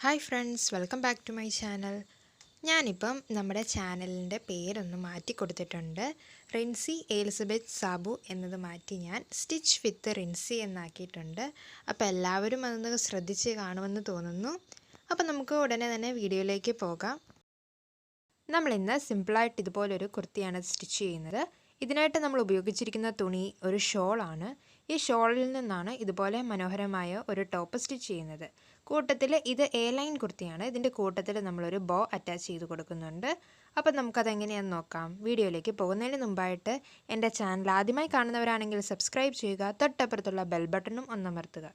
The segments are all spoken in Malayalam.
Hi friends, welcome back to my channel. ഞാനിപ്പം നമ്മുടെ ചാനലിൻ്റെ പേരൊന്ന് മാറ്റി കൊടുത്തിട്ടുണ്ട്. റിൻസി എലിസബത്ത് സാബു എന്നത് മാറ്റി ഞാൻ സ്റ്റിച്ച് വിത്ത് റിൻസി എന്നാക്കിയിട്ടുണ്ട്. അപ്പോൾ എല്ലാവരും അതൊന്ന് ശ്രദ്ധിച്ച് കാണുമെന്ന് തോന്നുന്നു. അപ്പോൾ നമുക്ക് ഉടനെ തന്നെ വീഡിയോയിലേക്ക് പോകാം. നമ്മളിന്ന് സിമ്പിളായിട്ട് ഇതുപോലൊരു കുർത്തിയാണ് സ്റ്റിച്ച് ചെയ്യുന്നത്. ഇതിനായിട്ട് നമ്മൾ ഉപയോഗിച്ചിരിക്കുന്ന തുണി ഒരു ഷോളാണ്. ഈ ഷോളിൽ നിന്നാണ് ഇതുപോലെ മനോഹരമായ ഒരു ടോപ്പ് സ്റ്റിച്ച് ചെയ്യുന്നത്. കൂട്ടത്തിൽ ഇത് എ ലൈൻ കുർത്തിയാണ്. ഇതിൻ്റെ കൂട്ടത്തിൽ നമ്മളൊരു ബോ അറ്റാച്ച് ചെയ്ത് കൊടുക്കുന്നുണ്ട്. അപ്പോൾ നമുക്കതെങ്ങനെയാണെന്ന് നോക്കാം. വീഡിയോയിലേക്ക് പോകുന്നതിന് മുമ്പായിട്ട് എൻ്റെ ചാനൽ ആദ്യമായി കാണുന്നവരാണെങ്കിൽ സബ്സ്ക്രൈബ് ചെയ്യുക. തൊട്ടപ്പുറത്തുള്ള ബെൽ ബട്ടണും ഒന്നമർത്തുക.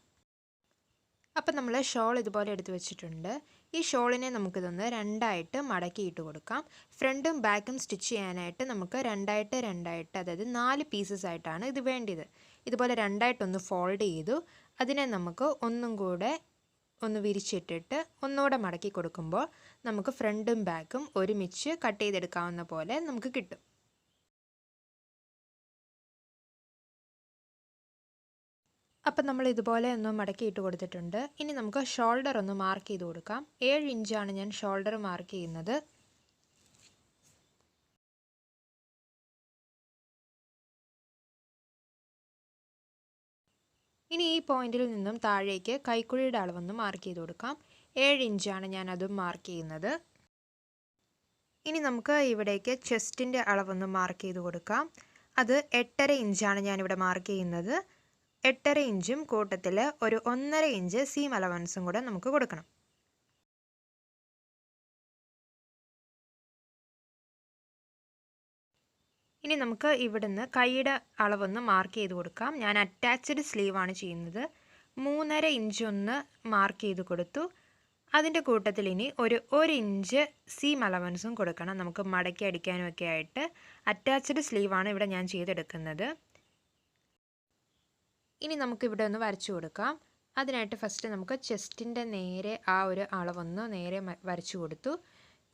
അപ്പം നമ്മൾ ഷോൾ ഇതുപോലെ എടുത്ത് വെച്ചിട്ടുണ്ട്. ഈ ഷോളിനെ നമുക്കിതൊന്ന് രണ്ടായിട്ട് മടക്കിയിട്ട് കൊടുക്കാം. ഫ്രണ്ടും ബാക്കും സ്റ്റിച്ച് ചെയ്യാനായിട്ട് നമുക്ക് രണ്ടായിട്ട് അതായത് 4 പീസസ് ആയിട്ടാണ് ഇത് വേണ്ടത്. ഇതുപോലെ രണ്ടായിട്ടൊന്ന് ഫോൾഡ് ചെയ്തു അതിനെ നമുക്ക് ഒന്നും കൂടെ ഒന്ന് വിരിച്ചിട്ടിട്ട് ഒന്നുകൂടെ മടക്കി കൊടുക്കുമ്പോൾ നമുക്ക് ഫ്രണ്ടും ബാക്കും ഒരുമിച്ച് കട്ട് ചെയ്തെടുക്കാവുന്ന പോലെ നമുക്ക് കിട്ടും. അപ്പം നമ്മൾ ഇതുപോലെ ഒന്ന് മടക്കിയിട്ട് കൊടുത്തിട്ടുണ്ട്. ഇനി നമുക്ക് ഷോൾഡർ ഒന്ന് മാർക്ക് ചെയ്ത് കൊടുക്കാം. 7 ഇഞ്ചാണ് ഞാൻ ഷോൾഡർ മാർക്ക് ചെയ്യുന്നത്. ഇനി ഈ പോയിന്റിൽ നിന്നും താഴേക്ക് കൈക്കുഴിയുടെ അളവൊന്ന് മാർക്ക് ചെയ്ത് കൊടുക്കാം. 7 ഇഞ്ചാണ് ഞാൻ അതും മാർക്ക് ചെയ്യുന്നത്. ഇനി നമുക്ക് ഇവിടേക്ക് ചെസ്റ്റിൻ്റെ അളവൊന്ന് മാർക്ക് ചെയ്ത് കൊടുക്കാം. അത് 8.5 ഇഞ്ചാണ് ഞാനിവിടെ മാർക്ക് ചെയ്യുന്നത്. 8.5 ഇഞ്ചും കൂട്ടത്തിൽ ഒരു 1.5 ഇഞ്ച് സീം അലവൻസും കൂടെ നമുക്ക് കൊടുക്കണം. ഇനി നമുക്ക് ഇവിടുന്ന് കൈയുടെ അളവൊന്ന് മാർക്ക് ചെയ്ത് കൊടുക്കാം. ഞാൻ അറ്റാച്ച്ഡ് സ്ലീവാണ് ചെയ്യുന്നത്. 3.5 ഇഞ്ച് ഒന്ന് മാർക്ക് ചെയ്ത് കൊടുത്തു. അതിൻ്റെ കൂട്ടത്തിൽ ഇനി ഒരു 1 ഇഞ്ച് സീം അലവൻസും കൊടുക്കണം. നമുക്ക് മടക്കി അടിക്കാനും ഒക്കെ ആയിട്ട് അറ്റാച്ച്ഡ് സ്ലീവാണ് ഇവിടെ ഞാൻ ചെയ്തെടുക്കുന്നത്. ഇനി നമുക്കിവിടെ ഒന്ന് വരച്ചു കൊടുക്കാം. അതിനായിട്ട് ഫസ്റ്റ് നമുക്ക് ചെസ്റ്റിൻ്റെ നേരെ ആ ഒരു അളവൊന്ന് നേരെ വരച്ചു കൊടുത്തു.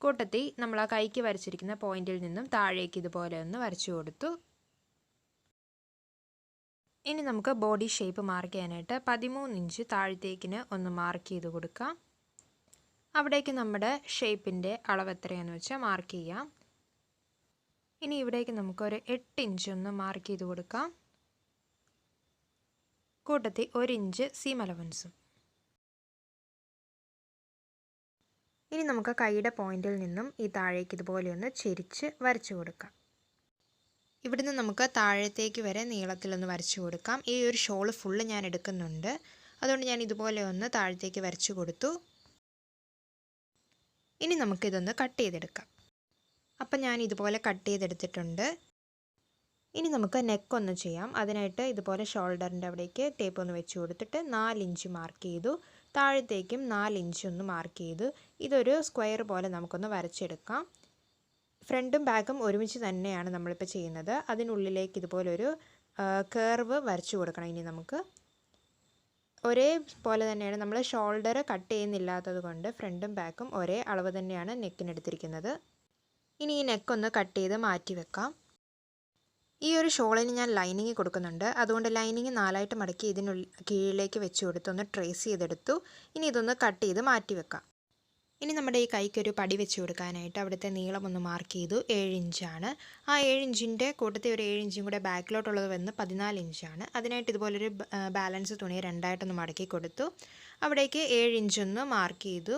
കൂട്ടത്തിൽ നമ്മൾ ആ കൈക്ക് വരച്ചിരിക്കുന്ന പോയിന്റിൽ നിന്നും താഴേക്ക് ഇതുപോലെ ഒന്ന് വരച്ചു കൊടുത്തു. ഇനി നമുക്ക് ബോഡി ഷേപ്പ് മാർക്ക് ചെയ്യാനായിട്ട് 13 ഇഞ്ച് താഴത്തേക്കിന് ഒന്ന് മാർക്ക് ചെയ്ത് കൊടുക്കാം. അവിടേക്ക് നമ്മുടെ ഷേപ്പിൻ്റെ അളവ് എത്രയാണെന്ന് വെച്ചാൽ മാർക്ക് ചെയ്യാം. ഇനി ഇവിടേക്ക് നമുക്കൊരു 8 ഇഞ്ച് ഒന്ന് മാർക്ക് ചെയ്ത് കൊടുക്കാം. കൂട്ടത്തിൽ 1 ഇഞ്ച് സീം അലവൻസും. ഇനി നമുക്ക് കൈയുടെ പോയിന്റിൽ നിന്നും ഈ താഴേക്ക് ഇതുപോലെ ഒന്ന് ചെരിച്ച് വരച്ചു കൊടുക്കാം. ഇവിടുന്ന് നമുക്ക് താഴത്തേക്ക് വരെ നീളത്തിലൊന്ന് വരച്ചു കൊടുക്കാം. ഈ ഒരു ഷോള് ഫുള്ള് ഞാൻ എടുക്കുന്നുണ്ട്. അതുകൊണ്ട് ഞാൻ ഇതുപോലെ ഒന്ന് താഴത്തേക്ക് വരച്ചു കൊടുത്തു. ഇനി നമുക്കിതൊന്ന് കട്ട് ചെയ്തെടുക്കാം. അപ്പം ഞാൻ ഇതുപോലെ കട്ട് ചെയ്തെടുത്തിട്ടുണ്ട്. ഇനി നമുക്ക് നെക്ക് ഒന്ന് ചെയ്യാം. അതിനായിട്ട് ഇതുപോലെ ഷോൾഡറിൻ്റെ അവിടേക്ക് ടേപ്പ് ഒന്ന് വെച്ച് കൊടുത്തിട്ട് 4 ഇഞ്ച് മാർക്ക് ചെയ്തു. താഴത്തേക്കും 4 ഇഞ്ച് ഒന്ന് മാർക്ക് ചെയ്തു. ഇതൊരു സ്ക്വയർ പോലെ നമുക്കൊന്ന് വരച്ചെടുക്കാം. ഫ്രണ്ടും ബാക്കും ഒരുമിച്ച് തന്നെയാണ് നമ്മളിപ്പോൾ ചെയ്യുന്നത്. അതിനുള്ളിലേക്ക് ഇതുപോലൊരു കർവ് വരച്ചു കൊടുക്കണം. ഇനി നമുക്ക് ഒരേ പോലെ തന്നെയാണ് നമ്മൾ ഷോൾഡർ കട്ട് ചെയ്യുന്നില്ലാത്തത് കൊണ്ട് ഫ്രണ്ടും ബാക്കും ഒരേ അളവ് തന്നെയാണ് നെക്കിനെടുത്തിരിക്കുന്നത്. ഇനി ഈ നെക്കൊന്ന് കട്ട് ചെയ്ത് മാറ്റി വെക്കാം. ഈ ഒരു ഷോളിന് ഞാൻ ലൈനിങ് കൊടുക്കുന്നുണ്ട്. അതുകൊണ്ട് ലൈനിങ് 4ആയിട്ട് മടക്കി ഇതിനുള്ളിൽ കീഴിലേക്ക് വെച്ച് കൊടുത്ത് ഒന്ന് ട്രേസ് ചെയ്തെടുത്തു. ഇനി ഇതൊന്ന് കട്ട് ചെയ്ത് മാറ്റി വെക്കാം. ഇനി നമ്മുടെ ഈ കൈക്കൊരു പടി വെച്ച് കൊടുക്കാനായിട്ട് അവിടുത്തെ നീളം ഒന്ന് മാർക്ക് ചെയ്തു. 7 ഇഞ്ചാണ്. ആ 7 ഇഞ്ചിൻ്റെ കൂട്ടത്തിൽ ഒരു 7 ഇഞ്ചും കൂടെ ബാക്കിലോട്ടുള്ളത് വന്ന് 14 ഇഞ്ചാണ്. അതിനായിട്ട് ഇതുപോലൊരു ബാലൻസ് തുണി രണ്ടായിട്ടൊന്ന് മടക്കി കൊടുത്തു. അവിടേക്ക് 7 ഇഞ്ചൊന്ന് മാർക്ക് ചെയ്തു.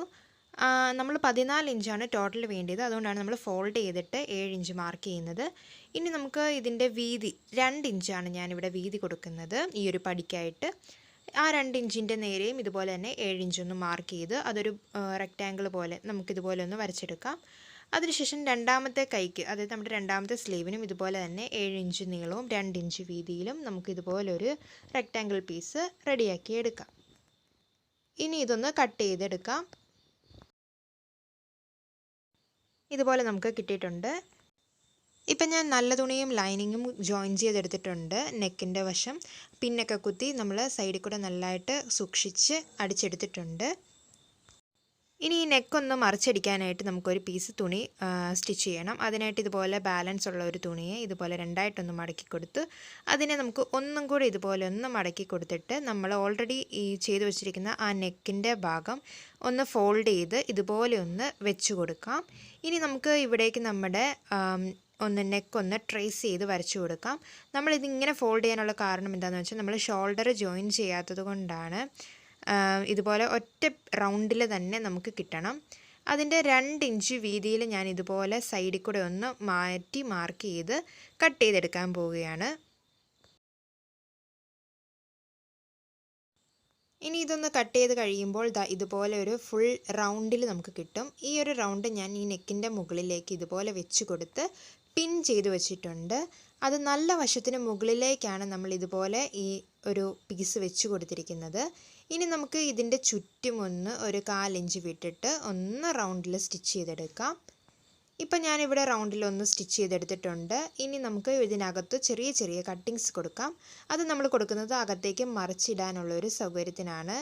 നമ്മൾ 14 ഇഞ്ചാണ് ടോട്ടൽ വേണ്ടത്. അതുകൊണ്ടാണ് നമ്മൾ ഫോൾഡ് ചെയ്തിട്ട് 7 ഇഞ്ച് മാർക്ക് ചെയ്യുന്നത്. ഇനി നമുക്ക് ഇതിൻ്റെ വീതി 2 ഇഞ്ചാണ് ഞാനിവിടെ വീതി കൊടുക്കുന്നത് ഈ ഒരു പടിക്കായിട്ട്. ആ 2 ഇഞ്ചിൻ്റെ നേരെയും ഇതുപോലെ തന്നെ 7 ഇഞ്ചൊന്ന് മാർക്ക് ചെയ്ത് അതൊരു റെക്റ്റാങ്കിൾ പോലെ നമുക്കിതുപോലെ ഒന്ന് വരച്ചെടുക്കാം. അതിനുശേഷം രണ്ടാമത്തെ കൈക്ക്, അതായത് നമ്മുടെ രണ്ടാമത്തെ സ്ലീവിനും ഇതുപോലെ തന്നെ 7 ഇഞ്ച് നീളവും 2 ഇഞ്ച് വീതിയിലും നമുക്കിതുപോലൊരു റെക്റ്റാങ്കിൾ പീസ് റെഡിയാക്കി എടുക്കാം. ഇനി ഇതൊന്ന് കട്ട് ചെയ്തെടുക്കാം. ഇതുപോലെ നമുക്ക് കിട്ടിയിട്ടുണ്ട്. ഇപ്പം ഞാൻ നല്ല തുണിയും ലൈനിങ്ങും ജോയിൻ ചെയ്തെടുത്തിട്ടുണ്ട്. നെക്കിൻ്റെ വശം പിന്നൊക്കെ കുത്തി നമ്മൾ സൈഡിൽ കൂടെ നല്ലതായിട്ട് സൂക്ഷിച്ച് അടിച്ചെടുത്തിട്ടുണ്ട്. ഇനി ഈ നെക്കൊന്ന് മറിച്ചടിക്കാനായിട്ട് നമുക്കൊരു പീസ് തുണി സ്റ്റിച്ച് ചെയ്യണം. അതിനായിട്ട് ഇതുപോലെ ബാലൻസ് ഉള്ള ഒരു തുണിയെ ഇതുപോലെ രണ്ടായിട്ടൊന്ന് മടക്കി കൊടുത്ത് അതിനെ നമുക്ക് ഒന്നും കൂടി ഇതുപോലെ ഒന്ന് മടക്കി കൊടുത്തിട്ട് നമ്മൾ ഓൾറെഡി ഈ ചെയ്ത് വെച്ചിരിക്കുന്ന ആ നെക്കിൻ്റെ ഭാഗം ഒന്ന് ഫോൾഡ് ചെയ്ത് ഇതുപോലെ ഒന്ന് വെച്ച് കൊടുക്കാം. ഇനി നമുക്ക് ഇവിടേക്ക് നമ്മുടെ നെക്കൊന്ന് ട്രേസ് ചെയ്ത് വരച്ചു കൊടുക്കാം. നമ്മളിതിങ്ങനെ ഫോൾഡ് ചെയ്യാനുള്ള കാരണം എന്താണെന്ന് വെച്ചാൽ നമ്മൾ ഷോൾഡർ ജോയിൻ ചെയ്യാത്തത് കൊണ്ടാണ്. ഇതുപോലെ ഒറ്റ റൗണ്ടിൽ തന്നെ നമുക്ക് കിട്ടണം. അതിൻ്റെ 2 ഇഞ്ച് വീതിയിൽ ഞാൻ ഇതുപോലെ സൈഡിൽ കൂടെ ഒന്ന് മാറ്റി മാർക്ക് ചെയ്ത് കട്ട് ചെയ്തെടുക്കാൻ പോവുകയാണ്. ഇനി ഇതൊന്ന് കട്ട് ചെയ്ത് കഴിയുമ്പോൾ ഇതുപോലെ ഒരു ഫുൾ റൗണ്ടിൽ നമുക്ക് കിട്ടും. ഈ ഒരു റൗണ്ട് ഞാൻ ഈ നെക്കിൻ്റെ മുകളിലേക്ക് ഇതുപോലെ വെച്ച് കൊടുത്ത് പിൻ ചെയ്ത് വെച്ചിട്ടുണ്ട്. അത് നല്ല വശത്തിന് മുകളിലേക്കാണ് നമ്മൾ ഇതുപോലെ ഈ ഒരു പീസ് വെച്ച് കൊടുത്തിരിക്കുന്നത്. ഇനി നമുക്ക് ഇതിൻ്റെ ചുറ്റും ഒരു 1/4 ഇഞ്ച് വിട്ടിട്ട് ഒന്ന് റൗണ്ടിൽ സ്റ്റിച്ച് ചെയ്തെടുക്കാം. ഇപ്പം ഞാനിവിടെ റൗണ്ടിൽ ഒന്ന് സ്റ്റിച്ച് ചെയ്തെടുത്തിട്ടുണ്ട്. ഇനി നമുക്ക് ഇതിനകത്ത് ചെറിയ ചെറിയ കട്ടിങ്സ് കൊടുക്കാം. അത് നമ്മൾ കൊടുക്കുന്നത് അകത്തേക്ക് മറിച്ചിടാനുള്ള ഒരു സൗകര്യത്തിനാണ്.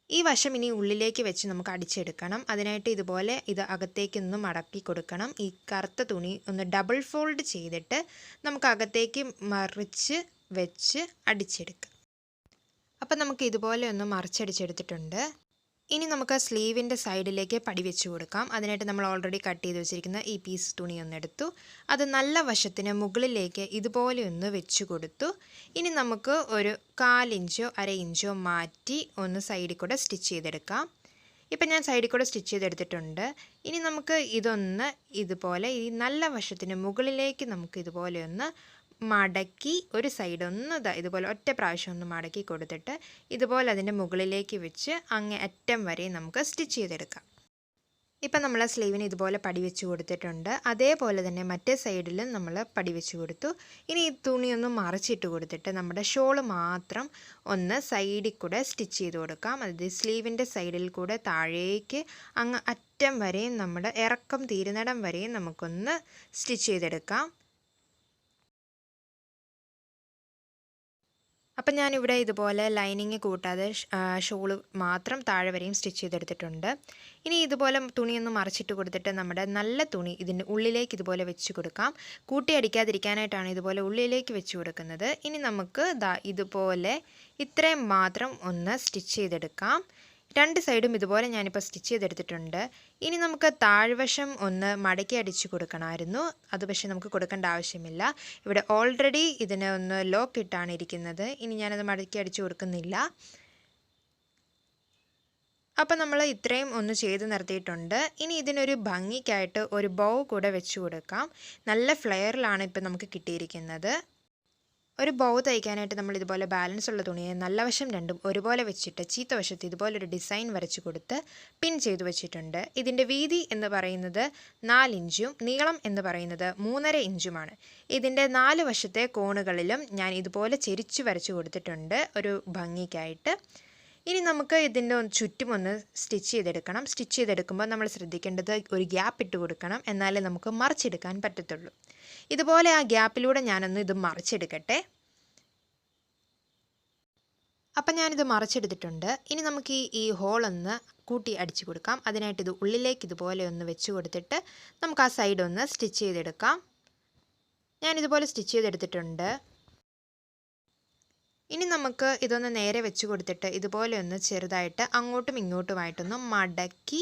ഈ വശം ഇനി ഉള്ളിലേക്ക് വെച്ച് നമുക്ക് അടിച്ചെടുക്കണം. അതിനായിട്ട് ഇതുപോലെ ഇത് അകത്തേക്കൊന്ന് മടക്കി കൊടുക്കണം. ഈ കറുത്ത തുണി ഒന്ന് ഡബിൾ ഫോൾഡ് ചെയ്തിട്ട് നമുക്ക് അകത്തേക്ക് മറിച്ച് വെച്ച് അടിച്ചെടുക്കാം. അപ്പം നമുക്ക് ഇതുപോലെ ഒന്ന് മറിച്ചടിച്ചെടുത്തിട്ടുണ്ട്. ഇനി നമുക്ക് സ്ലീവിൻ്റെ സൈഡിലേക്ക് പടി വെച്ച് കൊടുക്കാം. അതിനായിട്ട് നമ്മൾ ഓൾറെഡി കട്ട് ചെയ്ത് വെച്ചിരിക്കുന്ന ഈ പീസ് തുണി ഒന്നെടുത്തു. അത് നല്ല വശത്തിന് മുകളിലേക്ക് ഇതുപോലെ ഒന്ന് വെച്ച് കൊടുത്തു. ഇനി നമുക്ക് ഒരു 1/4 ഇഞ്ചോ 1/2 ഇഞ്ചോ മാറ്റി ഒന്ന് സൈഡിൽ കൂടെ സ്റ്റിച്ച് ചെയ്തെടുക്കാം. ഇപ്പം ഞാൻ സൈഡിൽ കൂടെ സ്റ്റിച്ച് ചെയ്തെടുത്തിട്ടുണ്ട്. ഇനി നമുക്ക് ഇതൊന്ന് ഇതുപോലെ ഈ നല്ല വശത്തിന് മുകളിലേക്ക് നമുക്ക് ഇതുപോലെ ഒന്ന് മടക്കി ഒരു സൈഡ് ഒന്ന് ഇതുപോലെ ഒറ്റ പ്രാവശ്യം ഒന്ന് മടക്കി കൊടുത്തിട്ട് ഇതുപോലെ അതിൻ്റെ മുകളിലേക്ക് വെച്ച് അങ്ങേ അറ്റം വരെ നമുക്ക് സ്റ്റിച്ച് ചെയ്തെടുക്കാം. ഇപ്പം നമ്മൾ സ്ലീവിന് ഇതുപോലെ പടി വെച്ച് കൊടുത്തിട്ടുണ്ട്. അതേപോലെ തന്നെ മറ്റേ സൈഡിലും നമ്മൾ പടി വെച്ച് കൊടുത്തു. ഇനി ഈ തുണി ഒന്ന് മറിച്ചിട്ട് കൊടുത്തിട്ട് നമ്മുടെ ഷോൾ മാത്രം ഒന്ന് സൈഡിൽ കൂടെ സ്റ്റിച്ച് ചെയ്ത് കൊടുക്കാം. അതായത് സ്ലീവിൻ്റെ സൈഡിൽ കൂടെ താഴേക്ക് അങ്ങ് അറ്റം വരെയും നമ്മുടെ ഇറക്കം തീരുന്നിടം വരെയും നമുക്കൊന്ന് സ്റ്റിച്ച് ചെയ്തെടുക്കാം. അപ്പം ഞാനിവിടെ ഇതുപോലെ ലൈനിങ് കൂട്ടാതെ ഷോൾ മാത്രം താഴെ വരെയും സ്റ്റിച്ച് ചെയ്തെടുത്തിട്ടുണ്ട്. ഇനി ഇതുപോലെ തുണിയൊന്ന് മറിച്ചിട്ട് കൊടുത്തിട്ട് നമ്മുടെ നല്ല തുണി ഇതിൻ്റെ ഉള്ളിലേക്ക് ഇതുപോലെ വെച്ച് കൊടുക്കാം. കൂട്ടി അടിക്കാതിരിക്കാനായിട്ടാണ് ഇതുപോലെ ഉള്ളിലേക്ക് വെച്ച് കൊടുക്കുന്നത്. ഇനി നമുക്ക് ഇതുപോലെ ഇത്രയും മാത്രം ഒന്ന് സ്റ്റിച്ച് ചെയ്തെടുക്കാം. 2 സൈഡും ഇതുപോലെ ഞാനിപ്പോൾ സ്റ്റിച്ച് ചെയ്തെടുത്തിട്ടുണ്ട്. ഇനി നമുക്ക് താഴ്വശം ഒന്ന് മടക്കി അടിച്ച് കൊടുക്കണമായിരുന്നു. അത് പക്ഷേ നമുക്ക് കൊടുക്കേണ്ട ആവശ്യമില്ല. ഇവിടെ ഓൾറെഡി ഇതിനെ ഒന്ന് ലോക്ക് ഇട്ടാണ് ഇരിക്കുന്നത്. ഇനി ഞാനത് മടക്കി അടിച്ച് കൊടുക്കുന്നില്ല. അപ്പം നമ്മൾ ഇത്രയും ഒന്ന് ചെയ്ത് നിർത്തിയിട്ടുണ്ട്. ഇനി ഇതിനൊരു ഭംഗിക്കായിട്ട് ഒരു ബൗ കൂടെ വെച്ച് കൊടുക്കാം. നല്ല ഫ്ലെയറിലാണ് ഇപ്പം നമുക്ക് കിട്ടിയിരിക്കുന്നത്. ഒരു ബൗ തയ്ക്കാനായിട്ട് നമ്മൾ ഇതുപോലെ ബാലൻസ് ഉള്ള തുണിയെ നല്ല വശം രണ്ടും ഒരുപോലെ വെച്ചിട്ട് ചീത്ത വശത്ത് ഇതുപോലൊരു ഡിസൈൻ വരച്ച് കൊടുത്ത് പിൻ ചെയ്ത് വെച്ചിട്ടുണ്ട്. ഇതിൻ്റെ വീതി എന്ന് പറയുന്നത് 4 ഇഞ്ചും നീളം എന്ന് പറയുന്നത് 3.5 ഇഞ്ചുമാണ്. ഇതിൻ്റെ 4 വശത്തെ കോണുകളിലും ഞാൻ ഇതുപോലെ ചെരിച്ച് വരച്ച് കൊടുത്തിട്ടുണ്ട് ഒരു ഭംഗിക്കായിട്ട്. ഇനി നമുക്ക് ഇതിൻ്റെ ചുറ്റും ഒന്ന് സ്റ്റിച്ച് ചെയ്തെടുക്കണം. സ്റ്റിച്ച് ചെയ്തെടുക്കുമ്പോൾ നമ്മൾ ശ്രദ്ധിക്കേണ്ടത് ഒരു ഗ്യാപ്പ് ഇട്ട് കൊടുക്കണം. എന്നാലേ നമുക്ക് മറിച്ചെടുക്കാൻ പറ്റത്തുള്ളൂ. ഇതുപോലെ ആ ഗ്യാപ്പിലൂടെ ഞാനൊന്ന് ഇത് മറിച്ചെടുക്കട്ടെ. അപ്പം ഞാനിത് മറിച്ചെടുത്തിട്ടുണ്ട്. ഇനി നമുക്ക് ഈ ഹോളൊന്ന് കൂട്ടി അടിച്ചു കൊടുക്കാം. അതിനായിട്ട് ഇത് ഉള്ളിലേക്ക് ഇതുപോലെ ഒന്ന് വെച്ച് കൊടുത്തിട്ട് നമുക്ക് ആ സൈഡ് ഒന്ന് സ്റ്റിച്ച് ചെയ്തെടുക്കാം. ഞാനിതുപോലെ സ്റ്റിച്ച് ചെയ്തെടുത്തിട്ടുണ്ട്. ഇനി നമുക്ക് ഇതൊന്ന് നേരെ വെച്ച് കൊടുത്തിട്ട് ഇതുപോലെ ഒന്ന് ചെറുതായിട്ട് അങ്ങോട്ടും ഇങ്ങോട്ടുമായിട്ടൊന്ന് മടക്കി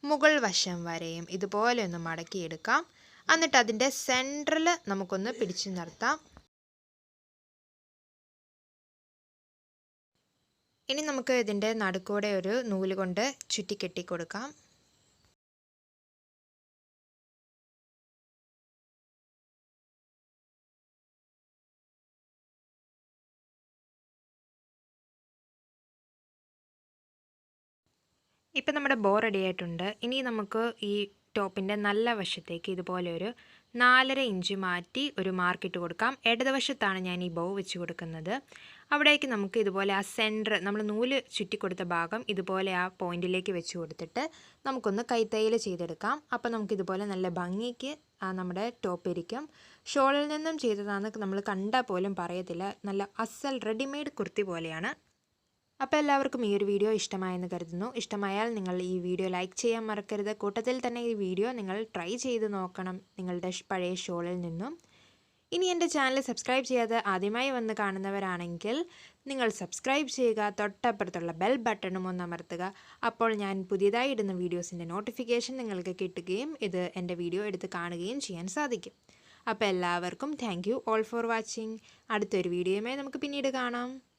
മുകൾ വശം വരെയും ഇതുപോലെ ഒന്ന് മടക്കിയെടുക്കാം. എന്നിട്ട് അതിൻ്റെ സെൻറ്ററിൽ നമുക്കൊന്ന് പിടിച്ചു നിർത്താം. ഇനി നമുക്ക് ഇതിൻ്റെ നടുക്കൂടെ ഒരു നൂല് കൊണ്ട് ചുറ്റി കെട്ടി കൊടുക്കാം. ഇപ്പം നമ്മുടെ ബോ റെഡി ആയിട്ടുണ്ട്. ഇനി നമുക്ക് ഈ ടോപ്പിൻ്റെ നല്ല വശത്തേക്ക് ഇതുപോലെ ഒരു 4.5 ഇഞ്ച് മാറ്റി ഒരു മാർക്കിട്ട് കൊടുക്കാം. ഇടതുവശത്താണ് ഞാൻ ഈ ബോ വെച്ച് കൊടുക്കുന്നത്. അവിടേക്ക് നമുക്ക് ഇതുപോലെ ആ സെൻറ്റർ നമ്മൾ നൂല് ചുറ്റി കൊടുത്ത ഭാഗം ഇതുപോലെ ആ പോയിന്റിലേക്ക് വെച്ച് കൊടുത്തിട്ട് നമുക്കൊന്ന് കൈത്തയ്യൽ ചെയ്തെടുക്കാം. അപ്പം നമുക്കിതുപോലെ നല്ല ഭംഗിക്ക് നമ്മുടെ ടോപ്പ് ഇരിക്കും. ഷോളിൽ നിന്നും ചെയ്തതാണെന്ന് നമ്മൾ കണ്ടാൽ പോലും പറയത്തില്ല. നല്ല അസൽ റെഡിമെയ്ഡ് കുർത്തി പോലെയാണ്. അപ്പോൾ എല്ലാവർക്കും ഈ ഒരു വീഡിയോ ഇഷ്ടമായെന്ന് കരുതുന്നു. ഇഷ്ടമായാൽ നിങ്ങൾ ഈ വീഡിയോ ലൈക്ക് ചെയ്യാൻ മറക്കരുത്. കൂട്ടത്തിൽ തന്നെ ഈ വീഡിയോ നിങ്ങൾ ട്രൈ ചെയ്ത് നോക്കണം നിങ്ങളുടെ പഴയ ഷോളിൽ നിന്നും. ഇനി എൻ്റെ ചാനൽ സബ്സ്ക്രൈബ് ചെയ്യാതെ ആദ്യമായി വന്ന് കാണുന്നവരാണെങ്കിൽ നിങ്ങൾ സബ്സ്ക്രൈബ് ചെയ്യുക. തൊട്ടപ്പുറത്തുള്ള ബെൽ ബട്ടണും ഒന്ന് അമർത്തുക. അപ്പോൾ ഞാൻ പുതിയതായി ഇടുന്ന വീഡിയോസിൻ്റെ നോട്ടിഫിക്കേഷൻ നിങ്ങൾക്ക് കിട്ടുകയും ഇത് എൻ്റെ വീഡിയോ എടുത്ത് കാണുകയും ചെയ്യാൻ സാധിക്കും. അപ്പോൾ എല്ലാവർക്കും thank you all for watching. അടുത്തൊരു വീഡിയോയുമായി നമുക്ക് പിന്നീട് കാണാം.